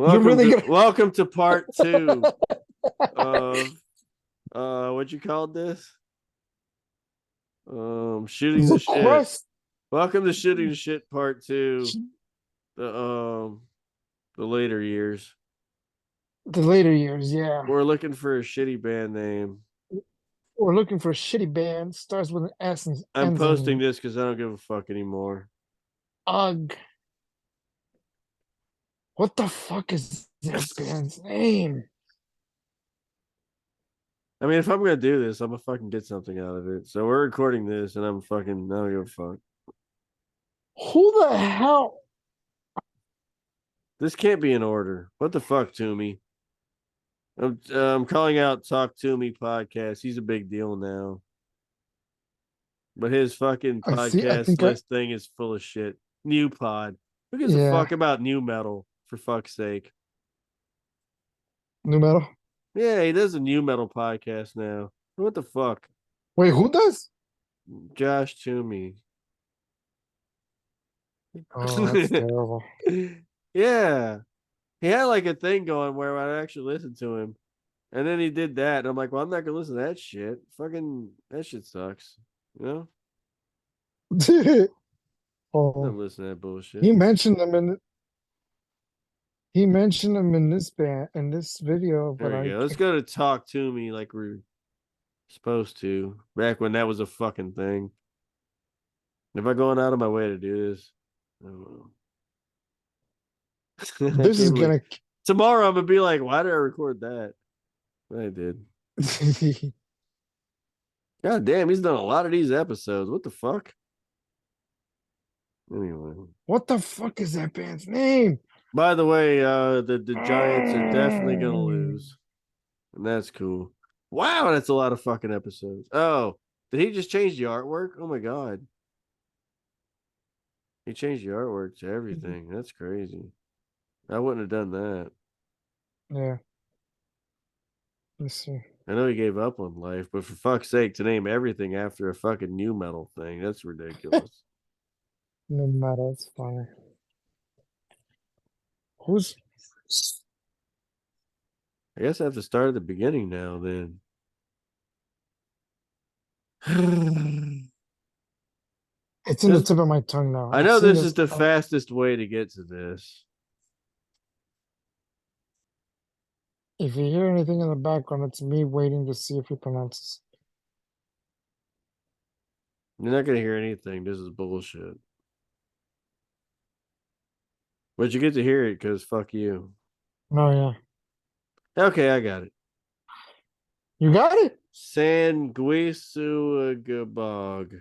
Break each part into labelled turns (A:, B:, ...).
A: Welcome to part 2 of what you called this? Shooting the shit.
B: Quest.
A: Welcome to shooting the shit part 2. The later years.
B: The later years, yeah.
A: We're looking for a shitty band name.
B: We're looking for a shitty band. Starts with an S and
A: I'm
B: ends
A: posting
B: in
A: this because I don't give a fuck anymore.
B: Ugh. What the fuck is that band's name?
A: I mean, if I'm gonna do this, I'm gonna fucking get something out of it. So we're recording this, and I don't give a fuck.
B: Who the hell?
A: This can't be in order. What the fuck, Toomey? I'm calling out Talk To Me podcast. He's a big deal now. But his fucking
B: I see. I
A: podcast
B: think
A: list thing is full of shit. New pod. Who gives a
B: yeah.
A: fuck about new metal, for fuck's sake?
B: New metal.
A: Yeah, he does a new metal podcast now. What the fuck?
B: Wait, who does?
A: Josh Toomey.
B: Oh, that's terrible.
A: Yeah. He had like a thing going where I'd actually listen to him. And then he did that. And I'm like, well, I'm not gonna listen to that shit. Fucking that shit sucks. You know?
B: Oh,
A: Don't listen to that bullshit.
B: he mentioned them in. He mentioned them in this band in this video, but
A: There we
B: I
A: go. Let's go to Talk To Me like we're supposed to. Back when that was a fucking thing. If I'm going out of my way to do this, I don't know.
B: This is gonna.
A: Tomorrow I'm gonna be like, why did I record that? I did. God damn, he's done a lot of these episodes. What the fuck? Anyway.
B: What the fuck is that band's name?
A: By the way, the Giants are definitely gonna lose. And that's cool. Wow, that's a lot of fucking episodes. Oh, did he just change the artwork? Oh my god. He changed the artwork to everything. That's crazy. I wouldn't have done that.
B: Yeah. Let's see.
A: I know he gave up on life, but for fuck's sake, to name everything after a fucking new metal thing, that's ridiculous.
B: No matter, it's fine. Who's?
A: I guess I have to start at the beginning now then.
B: It's in the tip of my tongue now.
A: I know this is the fastest way to get to this.
B: If you hear anything in the background, it's me waiting to see if he pronounces.
A: You're not gonna hear anything. This is bullshit. But you get to hear it because fuck you.
B: Oh yeah.
A: Okay, I got it.
B: You got it?
A: Sanguisugabogg.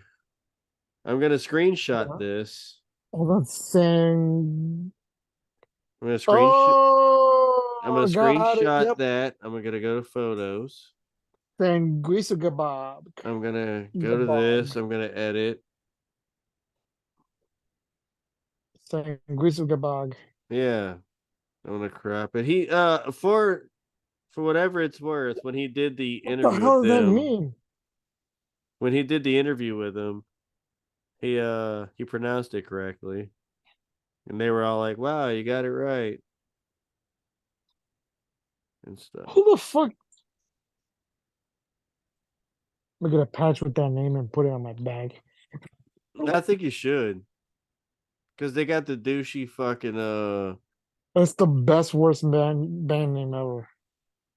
A: I'm gonna screenshot this.
B: Hold on, Sang.
A: I'm gonna screenshot.
B: Oh,
A: I'm gonna screenshot that. I'm gonna go to photos.
B: Sanguisugabogg.
A: I'm gonna go to this. I'm gonna edit.
B: Sanguisugabogg.
A: Yeah, I'm gonna crop it. He for whatever it's worth, when he did the interview
B: What the hell
A: with
B: does that
A: them,
B: mean?
A: when he did the interview with him, he pronounced it correctly, and they were all like, "Wow, you got it right," and stuff.
B: Who the fuck? Look at a patch with that name and put it on my bag.
A: I think you should, because they got the douchey fucking.
B: That's the best worst band name ever.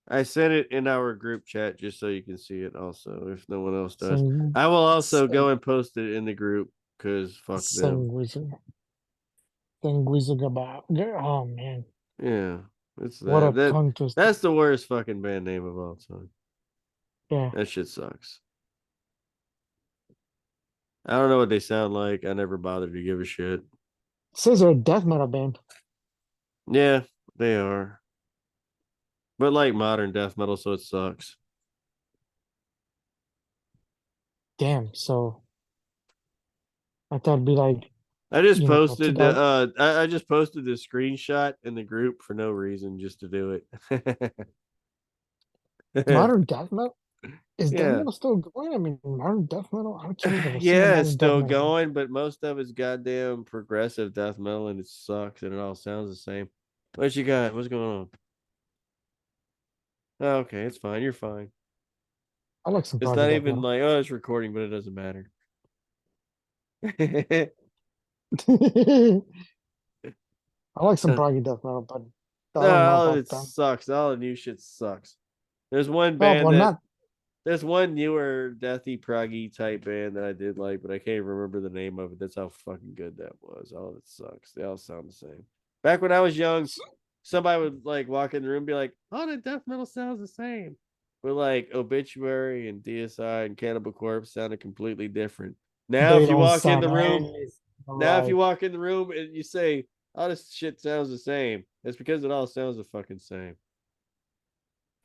A: I sent it in our group chat just so you can see it. Also, if no one else does, I will also go and post it in the group because fuck them.
B: Sanguisugabogg. Oh man.
A: Yeah, it's
B: What a
A: that.
B: tongue twister.
A: That's the worst fucking band name of all time.
B: Yeah.
A: That shit sucks. I don't know what they sound like. I never bothered to give a shit.
B: It says they're a death metal band.
A: Yeah, they are. But like modern death metal, so it sucks.
B: Damn, so I thought it'd be like
A: I just posted I just posted the screenshot in the group for no reason, just to do it.
B: modern death metal. Is
A: yeah.
B: death metal still going? I mean, modern death metal. I can't even
A: Yeah, it's still going, but most of it's goddamn progressive death metal, and it sucks, and it all sounds the same. What you got? What's going on? Oh, okay, it's fine. You're fine.
B: I like some
A: It's
B: proggy
A: not
B: death
A: even
B: metal.
A: like, oh, it's recording, but it doesn't matter.
B: I like some
A: No,
B: proggy death metal, but I don't know
A: all of
B: about
A: it
B: them.
A: sucks. All the new shit sucks. There's one
B: Oh,
A: band
B: well,
A: that
B: not
A: there's one newer deathy proggy type band that I did like, but I can't remember the name of it. That's how fucking good that was. All of it sucks. They all sound the same. Back when I was young, somebody would like walk in the room and be like, "Oh, the death metal sounds the same." But like Obituary and DSI and Cannibal Corpse sounded completely different. Now
B: they
A: if you
B: don't
A: walk in
B: sound
A: the room,
B: anything
A: now if you
B: alike.
A: walk in the room and you say, "Oh, this shit sounds the same," it's because it all sounds the fucking same.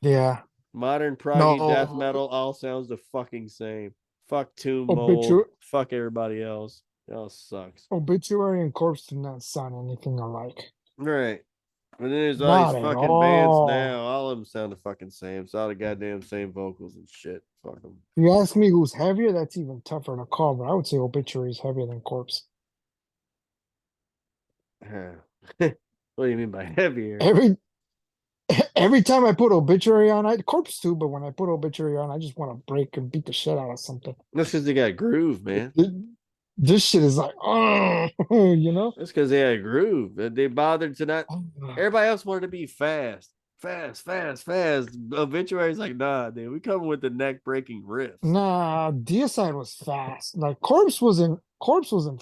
B: Yeah.
A: Modern proggy death
B: No,
A: metal all sounds the fucking same. Fuck Tomb Mold.
B: obituary,
A: Fuck everybody else. It all sucks.
B: obituary and corpse do not sound anything alike.
A: Right. And then there's all these
B: Not at
A: fucking bands
B: all.
A: now. All of them sound the fucking same. It's all the goddamn same vocals and shit. Fuck them.
B: If you ask me who's heavier, that's even tougher to call, but I would say obituary is heavier than corpse.
A: What do you mean by heavier?
B: Every every time I put obituary on, I corpse too, but when I put obituary on, I just want to break and beat the shit out of something.
A: That's because they got groove, man.
B: This shit is like, oh, you know?
A: That's because they had groove. They bothered to not. Everybody else wanted to be fast. Fast, fast, fast. Obituary's like, nah, dude. We come with the neck breaking riffs.
B: Nah, Deicide was fast. Like Corpse wasn't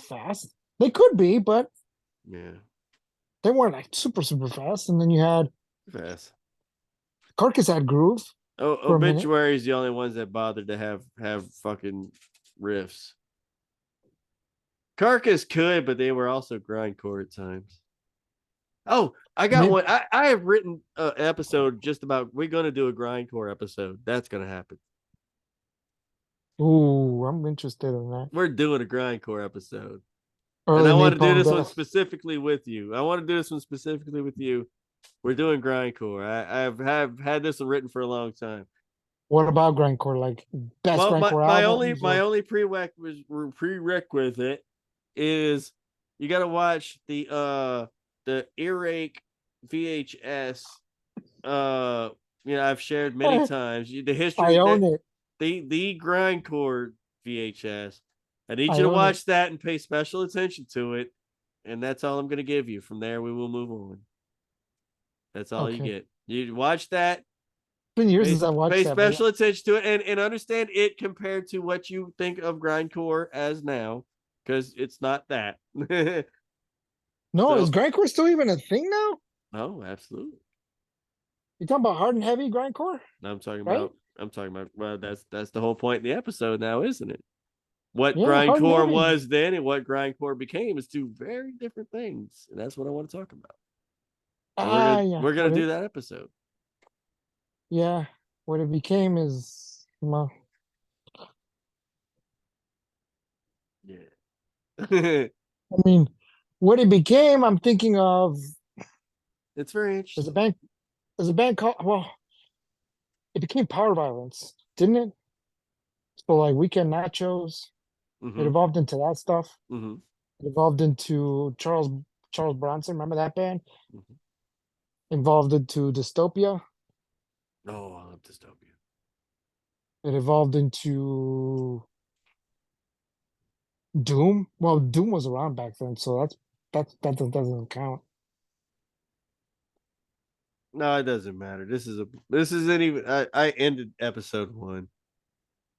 B: fast. They could be, but
A: Yeah.
B: they weren't like super fast. And then you had
A: Fast.
B: Carcass had groove for a minute.
A: Obituary is the only ones that bothered to have fucking riffs. Carcass could, but they were also grindcore at times. Oh, I got
B: Maybe,
A: one. I have written an episode just about. We're gonna do a grindcore episode. That's gonna happen.
B: ooh, I'm interested in that.
A: We're doing a grindcore episode, and
B: Early
A: I want to do
B: napalm
A: this one
B: death.
A: specifically with you. I want to do this one specifically with you. We're doing grindcore. Have had this one written for a long time.
B: What about grindcore? Like best
A: Well,
B: grindcore albums
A: my
B: or
A: only prerequisite is you got to watch the earache VHS. I've shared many times the
B: I
A: history
B: own
A: that
B: it.
A: the grindcore VHS. I need
B: I
A: you to
B: own it.
A: watch that and pay special attention to it, and that's all I'm going to give you. From there, we will move on. That's all you
B: Okay.
A: get. You watch that,
B: It's been years
A: pay
B: since I watched
A: pay
B: that, but yeah.
A: special attention to it and understand it compared to what you think of grindcore as now, because it's not that.
B: No, is
A: So,
B: grindcore still even a thing now?
A: oh, absolutely.
B: You talking about hard and heavy grindcore,
A: I'm talking
B: right?
A: about. I'm talking about. Well, that's the whole point in the episode now, isn't it? What
B: Yeah, hard and
A: grindcore
B: heavy.
A: was then and what grindcore became is two very different things, and that's what I want to talk about. And we're
B: Ah,
A: gonna
B: yeah.
A: we're gonna do that episode.
B: Yeah, what it became is, well,
A: Yeah.
B: I mean, what it became, I'm thinking of
A: It's very
B: there's a
A: interesting.
B: band, there's a band called, well, it became Power Violence, didn't it? So like Weekend Nachos, it
A: Mm-hmm.
B: evolved into that stuff.
A: Mm-hmm.
B: It evolved into Charles Bronson. Remember that band?
A: Mm-hmm.
B: Evolved into Dystopia.
A: Oh, I love dystopia.
B: It evolved into Doom. Well, Doom was around back then, so that doesn't count.
A: No, it doesn't matter. This isn't even. I ended episode one.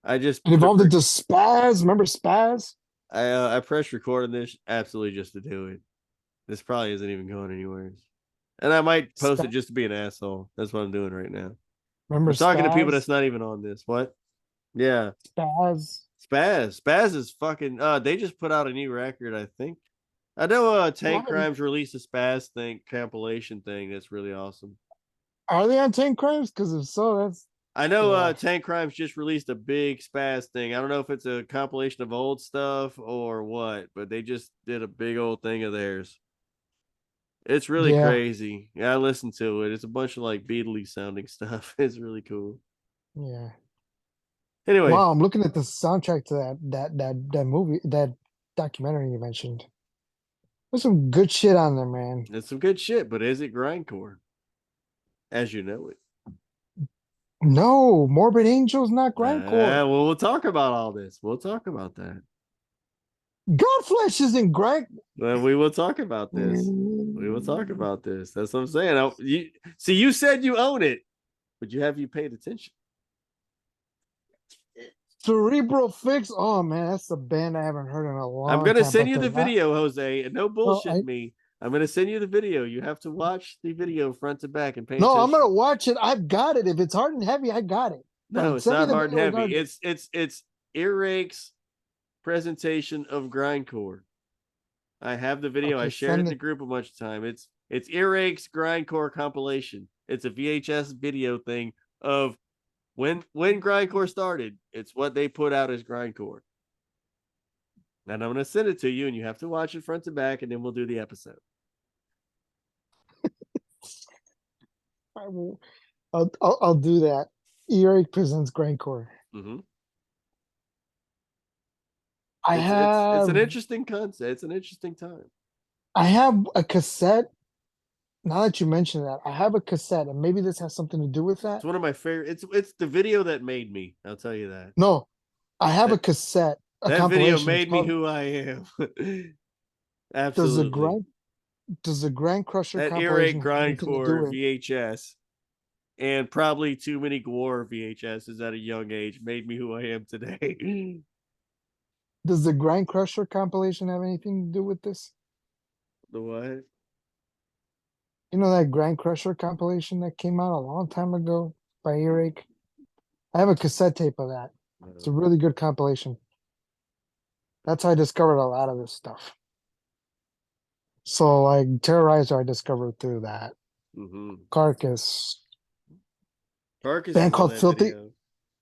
A: I just
B: It evolved into Spaz. Remember Spaz?
A: I pressed record on this absolutely just to do it. This probably isn't even going anywhere. And I might post it
B: Spaz.
A: just to be an asshole. That's what I'm doing right now.
B: Remember
A: I'm talking to people
B: Spaz?
A: that's not even on this. What? Yeah.
B: Spaz.
A: Spaz is fucking they just put out a new record, I think. I know Tank
B: What?
A: Crimes released a Spaz thing compilation thing that's really awesome.
B: Are they on 10 crimes? Because if so, that's
A: I know
B: yeah.
A: Tank Crimes just released a big Spaz thing. I don't know if it's a compilation of old stuff or what, but they just did a big old thing of theirs. It's really
B: Yeah.
A: crazy. Yeah, I listened to it. It's a bunch of like Beatley sounding stuff. It's really cool.
B: Yeah.
A: Anyway,
B: Wow, I'm looking at the soundtrack to that movie, that documentary you mentioned. There's some good shit on there, man.
A: It's some good shit, but is it grindcore as you know it?
B: No, Morbid Angel's not grindcore.
A: Well, we'll talk about all this. We'll talk about that.
B: Godflesh isn't grind.
A: Well, we will talk about this. We will talk about this. That's what I'm saying. You said you own it, but you paid attention?
B: Cerebral Fix. Oh man, that's a band I haven't heard in a
A: I'm
B: long
A: gonna
B: time.
A: send
B: But
A: you
B: they're
A: the
B: not.
A: video, Jose, and no
B: Well,
A: bullshit me. I'm gonna send you the video. You have to watch the video front to back and pay
B: no, I'm
A: attention.
B: gonna watch it. I've got it. If it's hard and heavy, I got it.
A: No,
B: But
A: it's
B: send me
A: not
B: the
A: hard and
B: video
A: heavy.
B: regardless.
A: It's Earache's presentation of grindcore. I have the video. I
B: Okay,
A: shared it
B: send
A: in the
B: it.
A: group a bunch of time. It's Earache's grindcore compilation. It's a VHS video thing of when grindcore started. It's what they put out as grindcore. And I'm gonna send it to you, and you have to watch it front to back, and then we'll do the episode.
B: I will. I'll do that. Earache presents grindcore.
A: Mm-hmm.
B: I
A: It's an
B: have
A: interesting concept. It's an interesting time.
B: I have a cassette. Now that you mention that, I have a cassette, and maybe this has something to do with
A: It's
B: that.
A: one of my favorite. It's the video that made me. I'll tell you that.
B: No, I have a
A: That
B: cassette, a
A: that video
B: compilation. It's
A: made me
B: called
A: who I am.
B: Does the
A: Absolutely.
B: Grind Does the Grand Crusher
A: That earache
B: compilation have anything to do
A: grindcore
B: with
A: VHS and probably too many gore VHSs at a young age made me who I am today.
B: Does the Grind Crusher compilation have anything to do with this?
A: The what?
B: You know that Grind Crusher compilation that came out a long time ago by Earache? I have a cassette tape of that. It's a really good compilation. That's how I discovered a lot of this stuff. So like Terrorizer, I discovered through that.
A: Mm-hmm.
B: Carcass,
A: Carcass
B: band
A: is on
B: called
A: that video.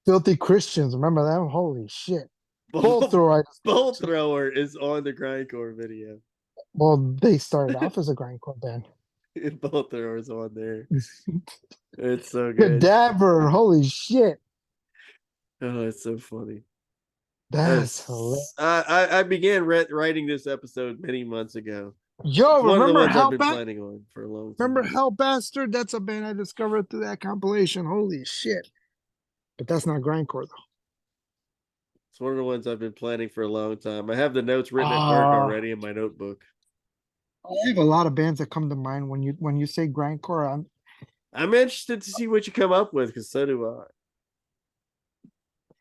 B: Filthy Christians. Remember them? Holy shit. Bolt
A: Bolt,
B: Thrower, I discovered
A: Bolt
B: too.
A: Thrower is on the grindcore video.
B: Well, they started off as a grindcore band.
A: Bolt Thrower is on there. It's so good.
B: Cadaver, holy shit.
A: Oh, it's so funny.
B: That's hilarious.
A: I began writing this episode many months ago. It's
B: Yo,
A: one of the ones I've been planning on for a long
B: Remember
A: time.
B: Hell Bastard? That's a band I discovered through that compilation. Holy shit. But that's not grindcore though.
A: It's one of the ones I've been planning for a long time. I have the notes written at work
B: Uh,
A: already in my notebook.
B: I have a lot of bands that come to mind when you say grindcore.
A: I'm interested to see what you come up with because so do I.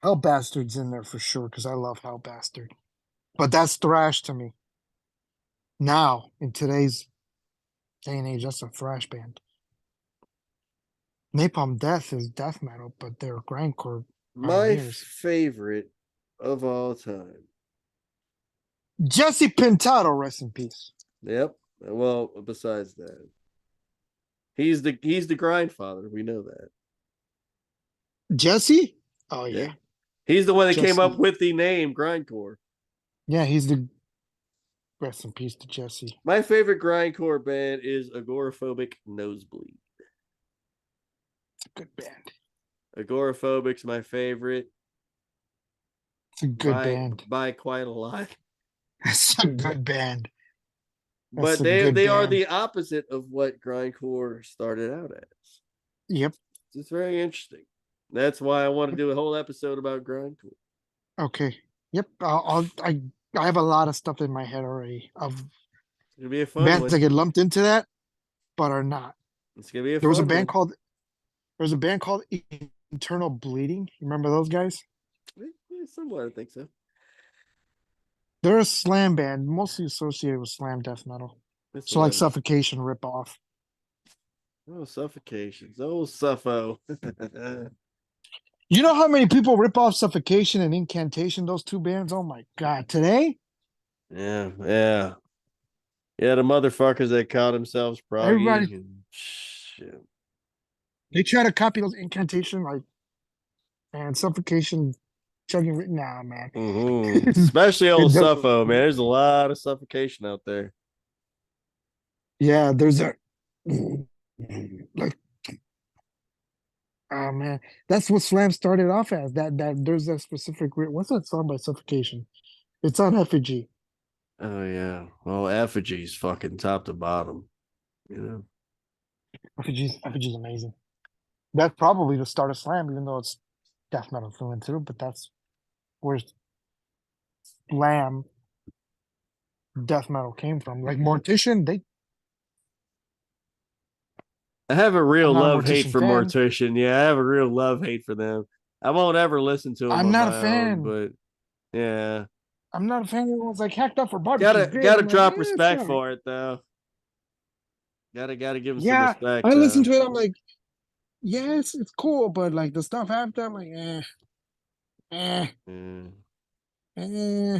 B: Hell Bastard's in there for sure because I love Hell Bastard. But that's thrash to me. Now, in today's day and age, that's a thrash band. Napalm Death is death metal, but they're grindcore
A: My
B: pioneers.
A: favorite of all time.
B: Jesse Pintado, rest in peace.
A: Yep. Well, besides that, he's the grindfather. We know that.
B: Jesse? Oh
A: Yeah.
B: yeah.
A: He's the one that came up
B: Jesse.
A: with the name grindcore.
B: Yeah, he's the rest in peace to Jesse.
A: My favorite grindcore band is Agoraphobic Nosebleed.
B: It's a good band.
A: Agoraphobic's my favorite
B: It's a good band.
A: by quite a lot.
B: That's a good band. That's
A: But
B: a
A: they
B: good
A: they are
B: band.
A: the opposite of what grindcore started out as.
B: Yep.
A: It's very interesting. That's why I want to do a whole episode about grindcore.
B: Okay. Yep. I have a lot of stuff in my head already of
A: It's gonna be a fun
B: bands that
A: one.
B: get lumped into that, but are not.
A: It's gonna be a
B: There was a
A: fun
B: band
A: one.
B: called there was a band called Internal Bleeding. You remember those guys?
A: Somewhat, I think so.
B: They're a slam band, mostly associated with slam death metal.
A: That's
B: So like
A: 11.
B: Suffocation ripoff.
A: Oh, suffocations. Oh, suffo.
B: You know how many people rip off Suffocation and Incantation, those two bands? Oh my god. Today,
A: Yeah, yeah. Yeah, the motherfuckers that call themselves
B: everybody
A: proggy and shit.
B: they try to copy those Incantation like and Suffocation chugging nah man.
A: Mm-hmm. Especially
B: It
A: old
B: doesn't
A: Suffo, man. There's a lot of suffocation out there.
B: yeah, there's a like oh man. That's what Slam started off as. That there's that specific what's that song by Suffocation? It's on Effigy.
A: Oh yeah. Well, effigies fucking top to bottom. You know.
B: Effigy's amazing. That's probably the start of slam, even though it's death metal through and through. But that's where slam death metal came from. Like Mortician, they
A: I have a
B: I'm
A: real
B: not a
A: love hate
B: Mortician
A: for
B: fan.
A: Mortician. Yeah, I have a real love hate for them. I won't ever listen to them
B: I'm
A: on
B: not a
A: my own,
B: fan.
A: but yeah,
B: I'm not a fan. Everyone's like hacked up for barbecue's great.
A: gotta
B: I'm like,
A: drop
B: it's
A: respect
B: all right.
A: for it though. Gotta give him some
B: Yeah,
A: respect.
B: I listen to it. I'm like, yes, it's cool, but like the stuff after, I'm like, eh,
A: Yeah,
B: eh,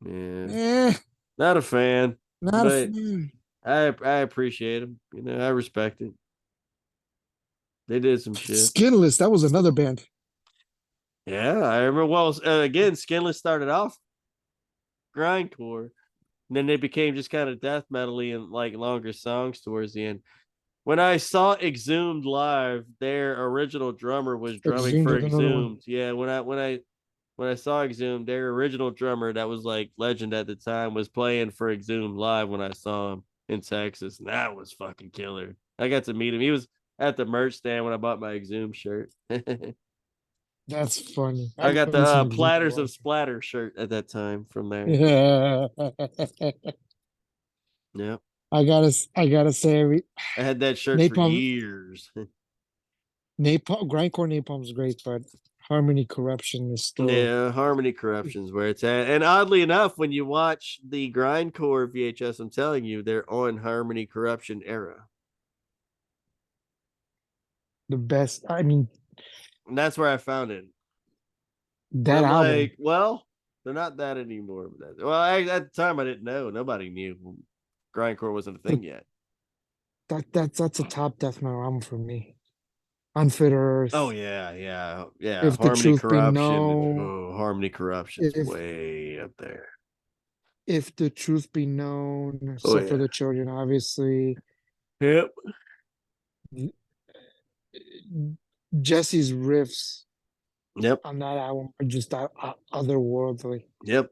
A: yeah,
B: eh.
A: not a fan,
B: Not a
A: but
B: fan.
A: I appreciate him. You know, I respect it. They did some shit.
B: Skinless, that was another band.
A: Yeah, I remember. Well, again, Skinless started off grindcore, and then they became just kind of death metal-y and like longer songs towards the end. When I saw Exhumed live, their original drummer was drumming
B: Exhumed
A: for
B: was another one.
A: Exhumed. Yeah, when I saw Exhumed, their original drummer that was like legend at the time was playing for Exhumed live when I saw him in Texas, and that was fucking killer. I got to meet him. He was at the merch stand when I bought my Exhumed shirt.
B: That's funny. I
A: I got
B: haven't
A: the
B: seen Exhumed in a
A: Platters
B: long
A: of Splatter shirt at that time from there.
B: time.
A: Yeah,
B: I gotta say,
A: I had that shirt for
B: Napalm,
A: years.
B: Grindcore Napalm's great, but Harmony Corruption is still
A: Yeah, Harmony Corruption's where it's at. And oddly enough, when you watch the Grindcore VHS, I'm telling you, they're on Harmony Corruption era.
B: the best. I mean,
A: And that's where I found it. And
B: that
A: I'm
B: album,
A: like, well, they're not that anymore. At the time, I didn't know. Nobody knew Grindcore wasn't a
B: but
A: thing yet.
B: that's a top death metal album for me. Unfit
A: Oh
B: Earth,
A: yeah, yeah, yeah.
B: If the
A: Harmony
B: Truth Be
A: Corruption.
B: Known,
A: Oh, Harmony Corruption's
B: if
A: way up there.
B: if the truth be known,
A: Oh
B: Suffer
A: yeah.
B: the Children, obviously.
A: Yep.
B: Jesse's riffs
A: Yep.
B: on that album are just otherworldly.
A: Yep.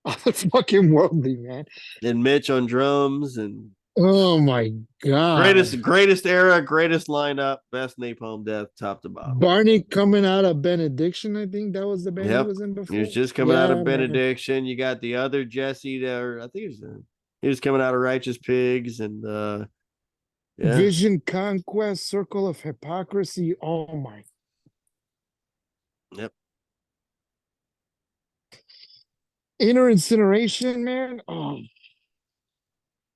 B: Other fucking worldly, man.
A: And Mitch on drums and
B: Oh my God.
A: greatest era, greatest lineup, best Napalm Death, top to bottom.
B: Barney coming out of Benediction, I think that was the band he
A: Yep,
B: was in
A: he was
B: before.
A: just coming out
B: Yeah,
A: of
B: man.
A: Benediction. You got the other Jesse there. I think he was coming out of Righteous Pigs, and yeah,
B: Vision Conquest, Circle of Hypocrisy. Oh my.
A: yep,
B: Inner Incineration, man. Oh,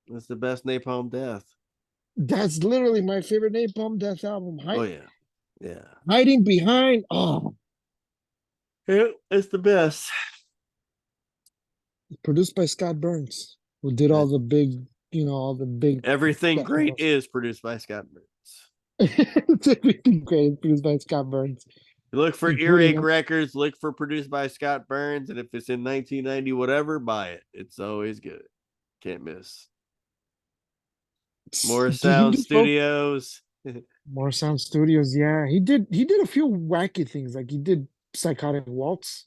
A: that's the best Napalm Death.
B: that's literally my favorite Napalm Death album.
A: Oh yeah, yeah,
B: Hiding Behind. Oh,
A: yeah, it's the best.
B: produced by Scott Burns, who did all the big, all the big
A: Everything
B: death
A: great
B: metal.
A: is produced by Scott Burns.
B: It's everything great produced by Scott Burns,
A: Look for
B: including
A: Earache Records. Look for produced by Scott Burns, and if it's in 1990, whatever, buy it. It's always good. Can't miss. More
B: did he
A: Sound
B: do folk
A: Studios.
B: more sound studios? Yeah, he did a few wacky things, like he did Psychotic Waltz.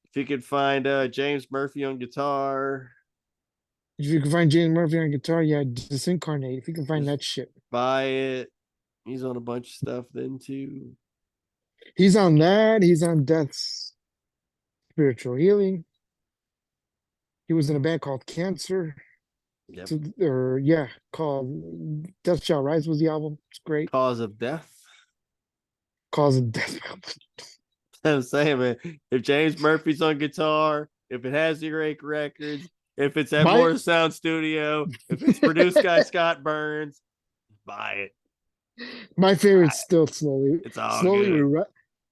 A: If you could find James Murphy on guitar,
B: If you can find James Murphy on guitar, yeah, Disincarnate. If you can find
A: just
B: that shit,
A: buy it. He's on a bunch of stuff then too.
B: he's on that. He's on Death's Spiritual Healing. He was in a band called Cancer.
A: Yep.
B: Or yeah, called Death Shall Rise was the album. It's great.
A: Cause of Death.
B: Cause of Death.
A: I'm saying, man, if James Murphy's on guitar, if it has Earache Records, if it's at
B: My
A: More Sound Studio, if it's produced by Scott Burns, buy it.
B: my
A: Buy
B: favorite's still slowly.
A: it. It's all
B: Slowly we
A: good.
B: ride.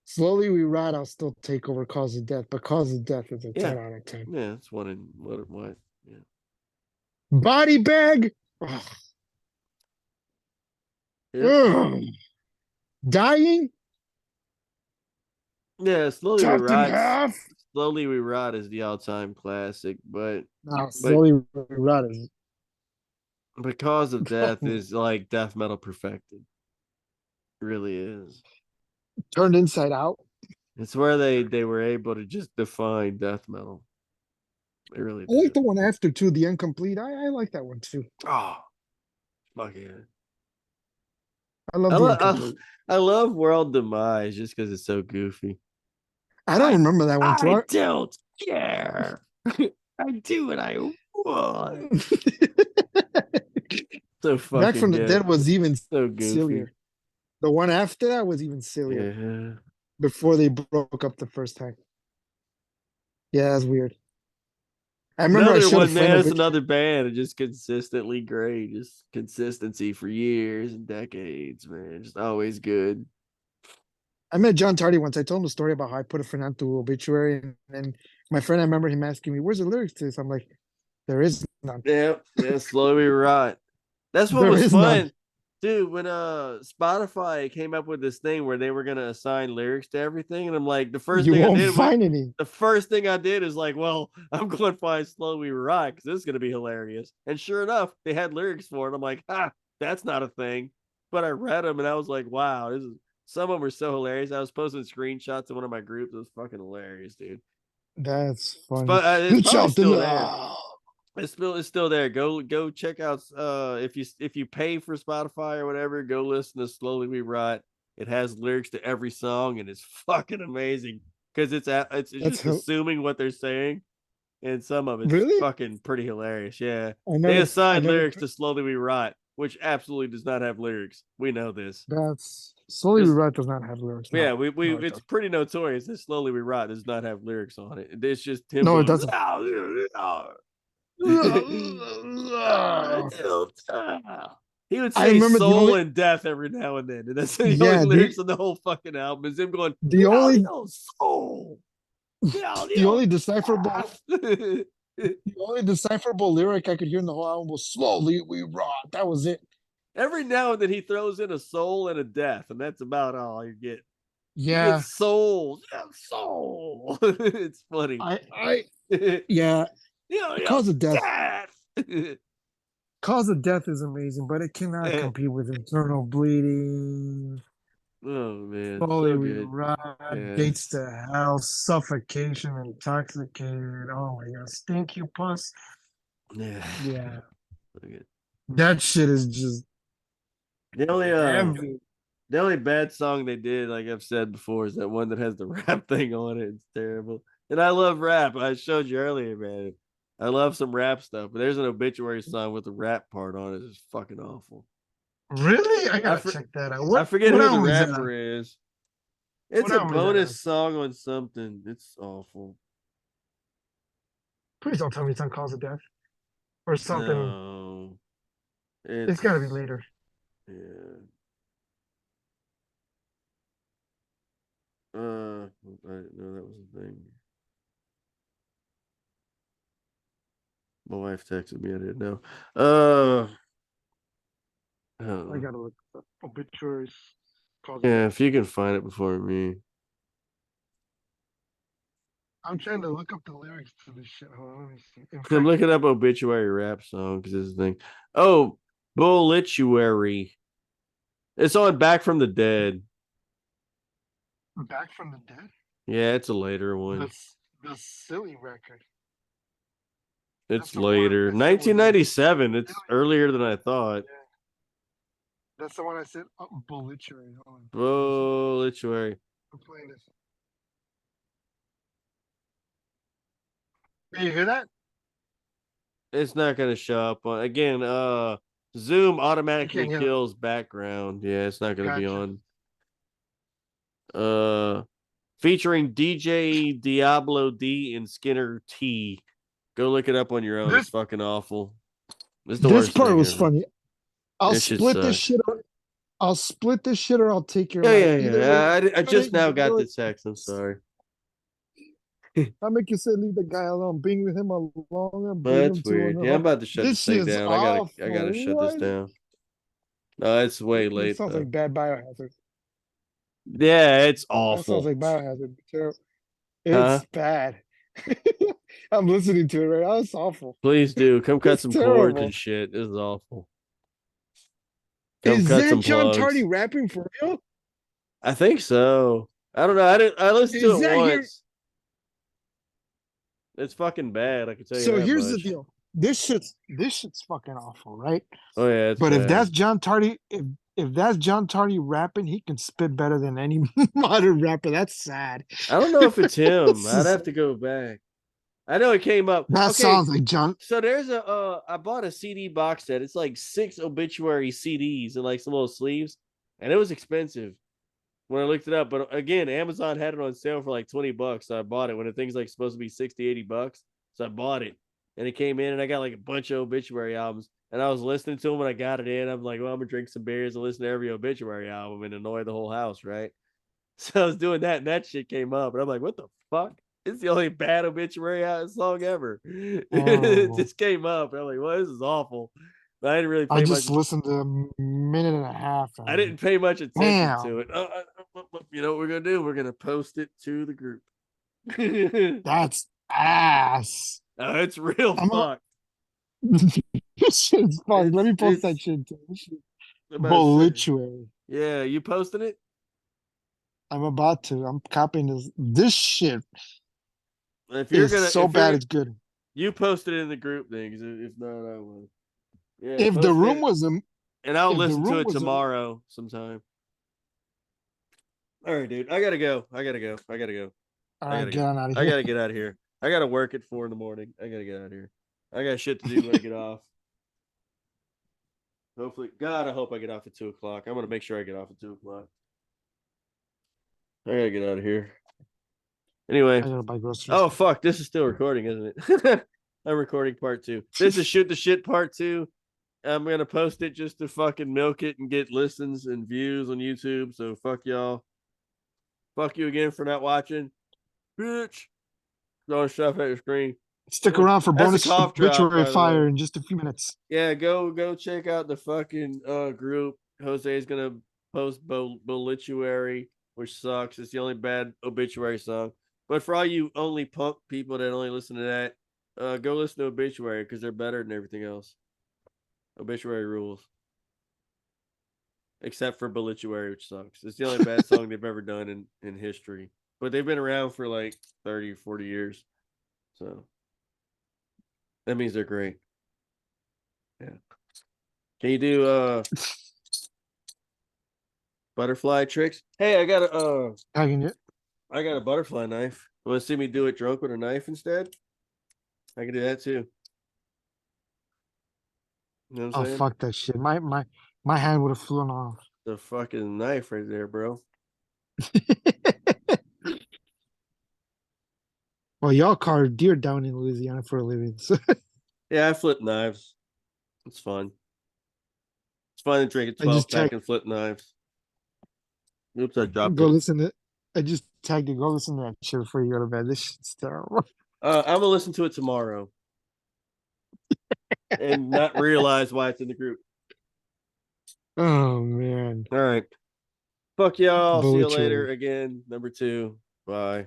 B: Slowly we ride. I'll still take over Cause of Death, but Cause of Death is a
A: Yeah.
B: 10 out of 10.
A: Yeah, it's one in what? Yeah.
B: Body Bag. Ugh.
A: Yep.
B: Ugh. Dying.
A: Yeah,
B: Chopped in half.
A: Slowly We Ride is the all-time classic,
B: No,
A: but
B: slowly we ride is
A: Because of Death is like death metal perfected. It really is.
B: turned inside out.
A: It's where they were able to just define death metal. They really
B: I like
A: do.
B: the one after too, the incomplete. I like that one too.
A: Oh, fuck yeah.
B: I love
A: I,
B: the
A: lo-
B: incomplete.
A: I love World Demise just because it's so goofy.
B: I don't
A: I
B: remember that one too.
A: I don't care. I do what I want. So
B: Back
A: fucking
B: from the
A: good.
B: Dead was even
A: So goofy.
B: sillier. The one after that was even sillier.
A: Yeah.
B: Before they broke up the first time. Yeah, that's weird. I remember I
A: Another
B: showed a
A: one,
B: friend
A: man.
B: a
A: It's
B: picture.
A: another band. It's just consistently great. Just consistency for years and decades, man. Just always good.
B: I met John Tardy once. I told him the story about how I put a friend onto Obituary, and then my friend, I remember him asking me, "Where's the lyrics to this?" I'm like, "There is none.
A: Yeah, yeah, slowly rot. That's what
B: There
A: was
B: is none.
A: fun. Dude, when Spotify came up with this thing where they were gonna assign lyrics to everything, and I'm like,
B: You won't find any."
A: the first thing I did is like, well, I'm going to find Slow We Rock because this is gonna be hilarious. And sure enough, they had lyrics for it. I'm like, that's not a thing. But I read them and I was like, wow, this is some of them were so hilarious. I was posting screenshots in one of my groups. It was fucking hilarious, dude.
B: That's funny.
A: It's
B: You
A: probably
B: shouting,
A: still there.
B: "Ah!"
A: It's still there. Go check out if you pay for Spotify or whatever, go listen to Slowly We Rot. It has lyrics to every song and it's fucking amazing because it's
B: That's
A: just
B: how.
A: assuming what they're saying and some of it's
B: Really?
A: fucking pretty hilarious. Yeah.
B: I
A: They
B: never, I
A: assigned
B: never.
A: lyrics to Slowly We Rot, which absolutely does not have lyrics. We know this.
B: That's Slowly We
A: There's
B: Rot does not have lyrics.
A: yeah,
B: No,
A: we
B: no, it
A: it's
B: doesn't.
A: pretty notorious that Slowly We Rot does not have lyrics on it. It's just him
B: No, it
A: going
B: doesn't.
A: Ah,
B: I
A: he would say
B: remember the
A: soul
B: only,
A: and death every now and then. And that's the only
B: yeah,
A: lyrics on the whole fucking album is him going,
B: the only,
A: soul.
B: the only decipherable,
A: Death.
B: the only decipherable lyric I could hear in the whole album was "Slowly We Rot." That was it.
A: Every now and then he throws in a soul and a death, and that's about all you get. You get
B: Yeah,
A: soul. Yeah, soul. It's funny.
B: I,
A: you
B: yeah.
A: know,
B: Cause of Death,
A: death.
B: Cause of Death is amazing, but it cannot compete with Internal Bleeding.
A: Oh man,
B: Slowly
A: so
B: We
A: good.
B: Rot,
A: Yeah.
B: Gates to Hell, Suffocation, Intoxicated. Oh my God, Stink You Puss.
A: Yeah.
B: Yeah,
A: Okay.
B: that shit is just
A: The only
B: heavy.
A: the only bad song they did, like I've said before, is that one that has the rap thing on it. It's terrible. And I love rap. I showed you earlier, man. I love some rap stuff, but there's an obituary song with the rap part on it. It's fucking awful.
B: Really? I
A: I
B: gotta
A: for,
B: check that out.
A: I forget
B: What
A: who the
B: album is that
A: rapper
B: on?
A: is.
B: What
A: It's a
B: album is that on?
A: bonus song on something. It's awful.
B: Please don't tell me it's on Cause of Death or something.
A: No,
B: It's gotta be
A: it's
B: later.
A: yeah. I didn't know that was a thing. My wife texted me. I didn't know. I don't
B: I
A: know.
B: gotta look up obituaries. Cause of
A: Yeah,
B: Death.
A: if you can find it before me.
B: I'm trying to look up the lyrics to this shit. Hold on, let me see. In
A: I'm
B: fact,
A: looking up obituary rap song because this is the thing. Oh, Bullituary. It's on Back from the Dead.
B: Back from the Dead,
A: Yeah, it's a later
B: the
A: one.
B: the silly record. That's
A: It's
B: the one
A: later.
B: I said was in
A: 1997. It's
B: silly.
A: earlier than I thought.
B: Yeah, that's the one I said. Obituary. Hold on. Let me see.
A: Bullituary.
B: I'm playing this. Hey, you hear that?
A: It's not gonna show up on again. Zoom
B: You can't
A: automatically
B: hear it.
A: kills background. Yeah, it's not gonna be
B: Gotcha.
A: on. Uh, featuring DJ Diablo D and Skinner T. Go look it up on your own. It's
B: This
A: fucking awful. It's the
B: this
A: worst
B: part
A: thing
B: was
A: ever.
B: funny. I'll
A: It should
B: split this
A: suck.
B: shit. I'll split this shit, or I'll take your
A: Yeah,
B: life.
A: yeah,
B: Either way,
A: yeah. I
B: you do it.
A: just
B: You
A: now
B: can
A: got
B: do
A: the
B: it.
A: text. I'm sorry.
B: I'll make you say leave the guy alone. Being with him alone,
A: Well,
B: bring
A: that's
B: him to
A: weird. Yeah, I'm
B: another.
A: about to shut
B: This
A: this thing
B: shit's
A: down. I gotta
B: awful.
A: shut this
B: What?
A: down. No, it's way
B: This
A: late
B: sounds
A: though.
B: like bad biohazard.
A: Yeah, it's
B: That sounds
A: awful.
B: like biohazard.
A: Huh?
B: It's bad. I'm listening to it right now. It's awful.
A: Please do. Come cut
B: It's
A: some cords and
B: terrible.
A: shit. This is awful. Come
B: Is
A: cut
B: that
A: some
B: John Tardy
A: plugs.
B: rapping for real?
A: I think so. I don't know. I listened to
B: Is
A: it
B: that your
A: once. It's fucking bad. I can tell you
B: So
A: that
B: here's the
A: much.
B: deal. This shit's fucking awful, right?
A: Oh yeah, it's
B: But if
A: bad.
B: that's John Tardy, if that's John Tardy rapping, he can spit better than any modern rapper. That's sad.
A: I don't know if it's him.
B: This
A: I'd
B: is-
A: have to go back. I know it came up.
B: that
A: Okay,
B: sounds like John.
A: so there's a I bought a CD box set. It's like 6 obituary CDs and like some little sleeves, and it was expensive when I looked it up. But again, Amazon had it on sale for like $20, so I bought it when the thing's like supposed to be 60, $80. So I bought it, and it came in, and I got like a bunch of obituary albums. And I was listening to them when I got it in. I'm like, well, I'm gonna drink some beers and listen to every obituary album and annoy the whole house, right? So I was doing that, and that shit came up, and I'm like, what the fuck? It's the only bad obituary song ever. It
B: Oh,
A: just came up. And I'm like, well, this is awful. But I didn't really
B: I
A: pay much.
B: just listened to a minute and a half,
A: I
B: and
A: didn't pay much attention to
B: damn,
A: it. You know what we're gonna do? We're gonna post it to the group. Oh,
B: that's ass.
A: it's real
B: I'm a,
A: fuck.
B: this shit's fun. Let me post that
A: It's
B: shit too. This shit-
A: about to say.
B: Obituary.
A: Yeah, you posting it?
B: I'm about to. I'm copying this. This shit is so
A: If
B: bad.
A: you're
B: It's good.
A: you posted it in the group thing, 'cause if not, I will. Yeah,
B: If the
A: post
B: room
A: it,
B: was a,
A: and I'll
B: if the
A: listen to
B: room
A: it
B: was a,
A: tomorrow sometime. All right, dude. I gotta go. I gotta go. I gotta go.
B: all
A: I
B: right,
A: gotta
B: get
A: go.
B: on out of
A: I
B: here.
A: gotta get out of here. I gotta work at 4 in the morning. I gotta get out of here. I got shit to do when I get off. Hopefully, God, I hope I get off at 2 o'clock. I'm gonna make sure I get off at 2 o'clock. I gotta get out of here.
B: I
A: Anyway,
B: gotta buy groceries.
A: oh fuck, this is still recording, isn't it? I'm recording part 2. This is shoot the shit part 2. I'm gonna post it just to fucking milk it and get listens and views on YouTube. So fuck y'all. Fuck you again for not watching, bitch. Throwing stuff at your screen.
B: Stick around for
A: That's a
B: bonus
A: cough drop,
B: obituary
A: by the way.
B: fire in just a few minutes.
A: Yeah, go check out the fucking group. Jose is gonna post Obituary, which sucks. It's the only bad obituary song. But for all you only punk people that only listen to that, go listen to Obituary because they're better than everything else. Obituary rules. Except for Obituary, which sucks. It's the only bad song they've ever done in history. But they've been around for like 30, 40 years. So that means they're great. Yeah. Can you do butterfly tricks? Hey,
B: Tagging it.
A: I got a butterfly knife. You want to see me do it drunk with a knife instead? I can do that too. You know what I'm
B: Oh
A: saying?
B: fuck that shit. My hand would have flown off.
A: The fucking knife right there, bro.
B: Well, y'all carve deer down in Louisiana for a living. So
A: Yeah, I flip knives. It's fun. It's fun to drink a
B: I
A: 12
B: just
A: pack
B: tagged.
A: and flip knives. Oops, I dropped
B: Go
A: it.
B: listen to. I just tagged you. Go listen to that shit before you go to bed. This shit's terrible.
A: I'm gonna listen to it tomorrow and not realize why it's in the group.
B: Oh man.
A: All right. Fuck y'all. See you later
B: Obituary.
A: again. Number 2. Bye.